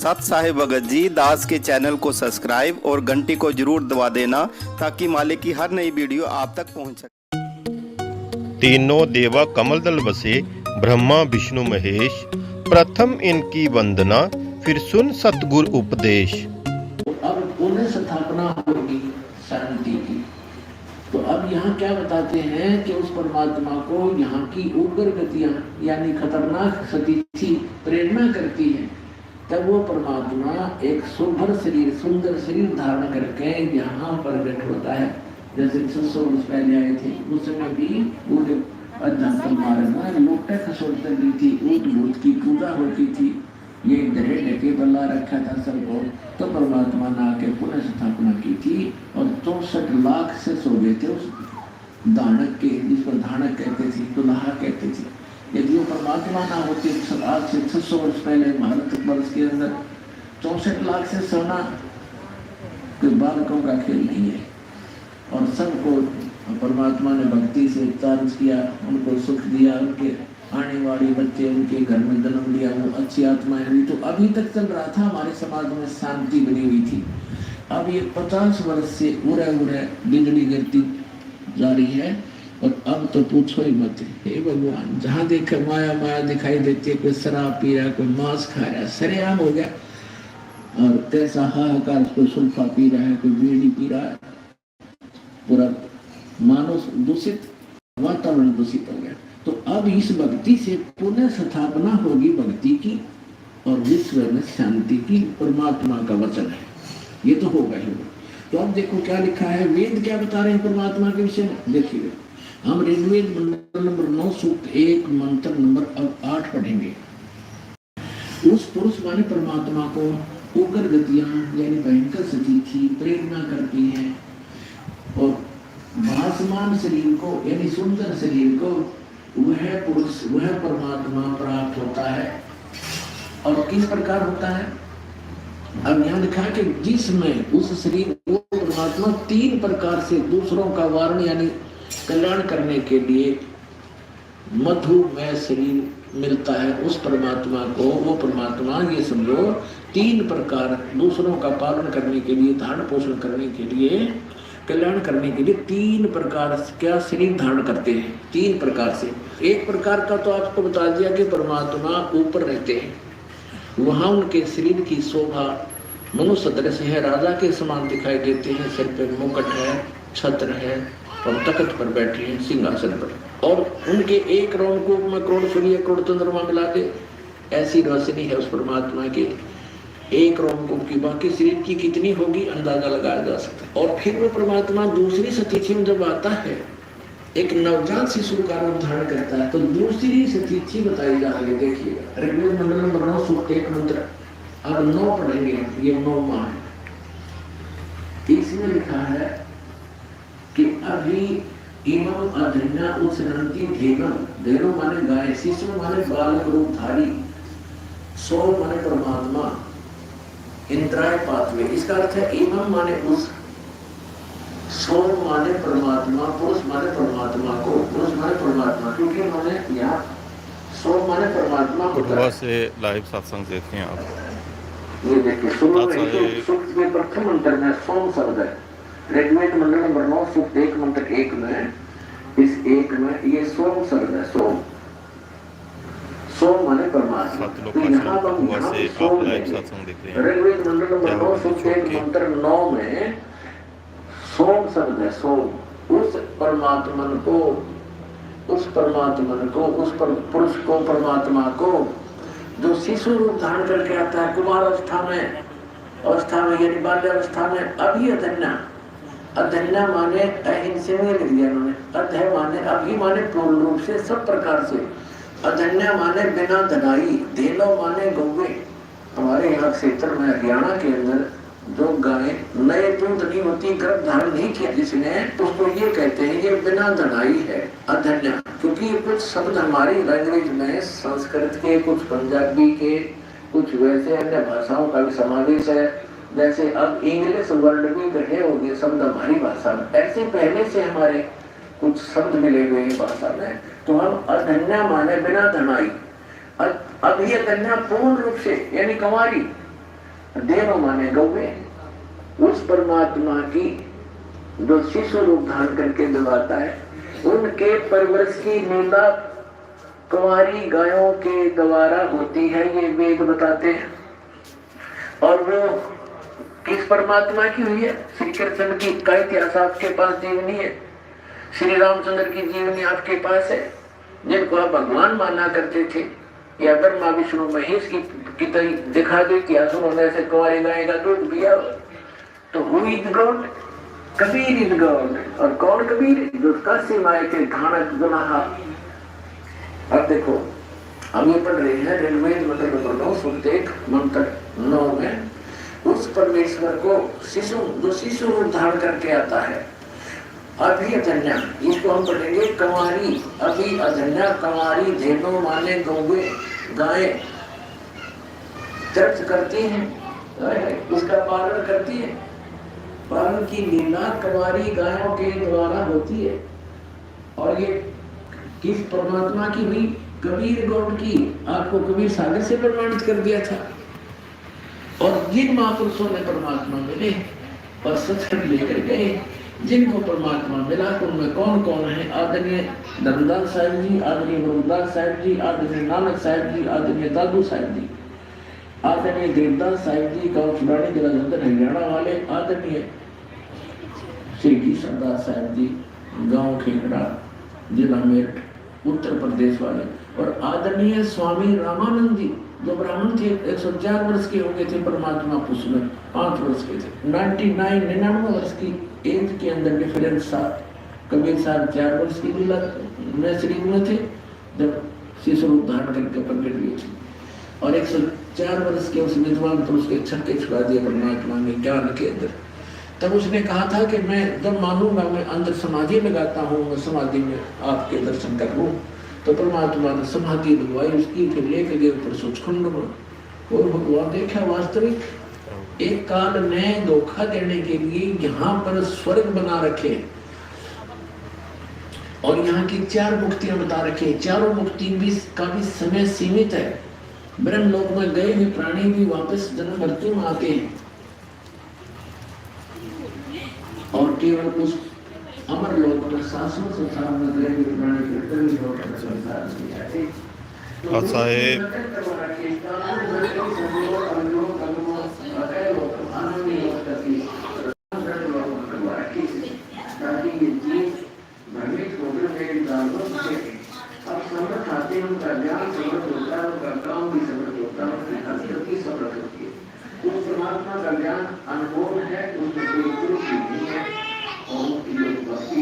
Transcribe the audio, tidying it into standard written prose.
सत साहिब भगत जी दास के चैनल को सब्सक्राइब और घंटी को जरूर दबा देना ताकि मालिक की हर नई वीडियो आप तक पहुंच सके। तीनों देवा कमल दल बसे, ब्रह्मा विष्णु महेश, प्रथम इनकी वंदना, फिर सुन सतगुरु उपदेश। अब पुनः स्थापना होगी शांति की। तो अब यहाँ क्या बताते हैं कि उस परमात्मा को यहाँ की उग्र गतियां यानी खतरनाक स्थिति प्रेरणा करती है, तब वो परमात्मा एक सुंदर शरीर धारण करके यहाँ प्रकट होता है। जैसे 600 वर्ष पहले आए थे, उस समय भी वो जो अध्यात्म मार्ग में लोटा खसोट दी थी, ऊट भूत की पूजा होती थी, ये ग्रह लेके बल्ला रखा था सबको। तो परमात्मा ने आके पुनः स्थापना की थी और 64 लाख से सो गए थे उस दानक के, जिस पर धानक कहते थे, दुल्हा कहते थे। यदि वो परमात्मा ना होते आज से 600 वर्ष पहले भारत वर्ष के अंदर 64 लाख से सोना कोई बालकों का खेल नहीं है। और सबको परमात्मा ने भक्ति से चार्ज किया, उनको सुख दिया, उनके आने वाले बच्चे उनके घर में जन्म लिया, वो अच्छी आत्माएं हुई। तो अभी तक चल रहा था, हमारे समाज में शांति बनी हुई थी। अब ये 50 वर्ष से उड़े बिजली गिरती जा रही है और अब तो पूछो ही मत। हे भगवान, जहाँ देखे माया दिखाई देती है, कोई शराब पी रहा है, कोई मांस खा रहा है, सरेआम हो गया। और कैसा हाहाकार, कोई सुल्फा पी रहा है, कोई बीड़ी पी रहा है, पूरा मानव दूषित, वातावरण दूषित हो गया। तो अब इस भक्ति से पुनः स्थापना होगी भक्ति की और विश्व में शांति की। परमात्मा का वचन है, ये तो होगा ही होगा। तो अब देखो क्या लिखा है, वेद क्या बता रहे हैं परमात्मा के विषय में। देखिए, हम ऋग्वेद मंडल नंबर 9 सूक्त 1 मंत्र नंबर 8 पढ़ेंगे। उस पुरुष माने परमात्मा को उग्र गतियां यानी भयंकर स्थिति प्रेरणा करती है और भासमान शरीर को यानी सुंदर शरीर को वह पुरुष वह परमात्मा प्राप्त होता है। और किस प्रकार होता है, अब यहाँ लिखा है कि जिसमें उस शरीर वो परमात्मा 3 प्रकार से दूसरों का वारण यानी कल्याण करने के लिए मधुमय शरीर मिलता है। उस परमात्मा को वो परमात्मा ये समझो 3 प्रकार दूसरों का पालन करने के लिए, धारण पोषण करने के लिए, कल्याण करने के लिए 3 प्रकार क्या शरीर धारण करते हैं। 3 प्रकार से, एक प्रकार का तो आपको बता दिया कि परमात्मा ऊपर रहते हैं, वहां उनके शरीर की शोभा मनुष्य सदृश है, राजा के समान दिखाई देते हैं, सिर पे मुकुट है, छत्र है और तख्त पर बैठे हैं सिंहासन पर। और उनके एक रोमकूप में करोड़ सूर्य करोड़ चंद्रमा मिला दे, ऐसी रोशनी है उस परमात्मा की एक रोमकूप की। बाकी शरीर की कितनी होगी अंदाजा लगाया जा सकता है। और फिर वो परमात्मा दूसरी स्थिति में जब आता है, एक नवजात शिशु का रूप धारण करता है, तो दूसरी स्थिति बताई जा रही है। देखिएगा, ऋग्वेद मंडल नंबर 9 सूक्त 1 मंत्र अब 9 पढ़ेंगे, ये 9 माह है। इसमें लिखा है कि अभी इमम अधन्या उत्सनंती धेनु माने गाय, शिशु माने बालक रूपधारी, सो माने परमात्मा, इंद्राय पात्वे। इसका अर्थ है इमम माने उस, सो माने परमात्मा, पुरुष माने परमात्मा को, पुरुष माने परमात्मा, क्योंकि उन्होंने यहाँ सो माने परमात्मा कोटवा से लाइव सत्संग देखे हैं आप। ये देखिए, शुरू में तो सूक्त के प्रथम मंत्र में सोम शब्द है। ऋग्वेद मंडल नंबर 9 सूक्त 1 मंत्र 1 में, इस 1 में ये सोम शब्द है। सोम माने परमात्मा। तो यहाँ से सोम ऋग्वेद मंडल नंबर 9 सूक्त 1 मंत्र 9 में सोम शब्द है। सोम उस परमात्मा को, उस पुरुष को, परमात्मा को जो शिशु रूप धारण करके आता है कुमार अवस्था में यानी बाल्यावस्था में। अभी अधन्या माने अहिंसे में लिख दिया उन्होंने, अध्याय माने अभी माने पूर्ण रूप से सब प्रकार से, अधन्या माने बिना धनाई, धेनो माने गौवे। हमारे यहाँ क्षेत्र में हरियाणा के अंदर जो गाय नए दूध नहीं होती, गर्भ धारण नहीं किया जिसने, तो उसको ये कहते हैं ये बिना धनाई है, अधन्या। क्योंकि ये कुछ शब्द हमारी लैंग्वेज में संस्कृत के, कुछ पंजाबी के, कुछ वैसे अन्य भाषाओं का भी समावेश है। जैसे अब इंग्लिश वर्ड भी रहे होंगे शब्द हमारी भाषा में, ऐसे पहले से हमारे कुछ शब्द मिले हुए हैं भाषा में। तो हम अधन्या माने बिना धनाई, अभी अधन्या पूर्ण रूप से यानी कंवारी, देनो माने गौवे, उस परमात्मा की जो शिशु रूप धारण करके दिलवाता है, उनके परवरिश की लीला कुंवारी गायों के द्वारा होती है, ये वेद बताते हैं। और वो किस परमात्मा की हुई है? श्री कृष्ण की का इतिहास आपके पास जीवनी है, श्री रामचंद्र की जीवनी आपके पास है, जिनको आप भगवान माना करते थे, या ब्रह्मा विष्णु महेश की दिखा दो इतिहास, उन्होंने ऐसे कुंवारी गाय का दूध पिया। तो who is God? Kabir is God. और कौन कबीर? जो काशी माए के घाणक गुनाहा। अब देखो, हम ये पढ़ रहे हैं ऋग्वेद मतलब सुनते मंत्र 9 में, उस परमेश्वर को शिशु जो शिशु रूप धारण करके आता है, अभी अधन्या, इसको हम पढ़ेंगे कंवारी, अभी अधन्या कंवारी धेनो माने गौवे, गाय तीर्थ करती हैं, उसका पालन करती है। पालन की लीला कंवारी गायों के द्वारा होती है। और ये किस परमात्मा की हुई? कबीर गौड़ की। आपको कबीर सागर से प्रमाणित कर दिया था। और जिन महापुरुषों ने परमात्मा मिले और सत्संग लेकर गए, जिनको परमात्मा मिला, उनमें कौन कौन है? आदरणीय धर्मदास साहिब जी, आदरणीय गुरुदास साहिब जी, आदरणीय नानक साहिब जी, आदरणीय दादू साहिब जी, आदरणीय देवदास साहिब जी, गाँव चुड़ानी जिला जलंधर हरियाणा वाले, आदरणीय श्री किशनदास साहिब जी, गाँव खेकड़ा जिला मेरठ उत्तर प्रदेश वाले, और आदरणीय स्वामी रामानंद जी, जो ब्राह्मण थे, 104 वर्ष के हो गए थे, परमात्मा पुरुष में 5 वर्ष के थे, 99 वर्ष की एज के अंदर डिफरेंस था। कबीर साहब 4 वर्ष की में शरीर में थे जब शिशु रूप धारण करके प्रकट हुए थे, और 104 वर्ष के उस विद्वान पुरुष के छक्के छुड़ा दिए परमात्मा ने ज्ञान के अंदर। तब उसने कहा था कि मैं जब मानूंगा, मैं अंदर समाधि लगाता हूँ, मैं समाधि में आपके दर्शन कर लूँ। तो परमात्मा ने समाधि लगवाई उसकी, फिर लेके गए ऊपर सचखंड में, और भगवान देखा वास्तविक एक काल ने धोखा देने के लिए यहाँ पर स्वर्ग बना रखे, और यहाँ की 4 मुक्तियां बता रखे। चारों मुक्ति भी का भी समय सीमित है। ब्रह्म लोक में गए हुए प्राणी भी वापस जन्म मृत्यु में आते हैं, और केवल उस अमर लोक में शाश्वत संसार में गए हुए प्राणी कीर्तन लोक में संसार में जाते। साहेब अब समर्थ आते हैं, उनका ज्ञान समर्थ होता है, उनका काम भी समर्थ होता है, उनकी हकीकत समर्थ होती है। उस परमात्मा का ज्ञान अनुभव है, उसमें कोई त्रुटि नहीं है, और उनकी जो भक्ति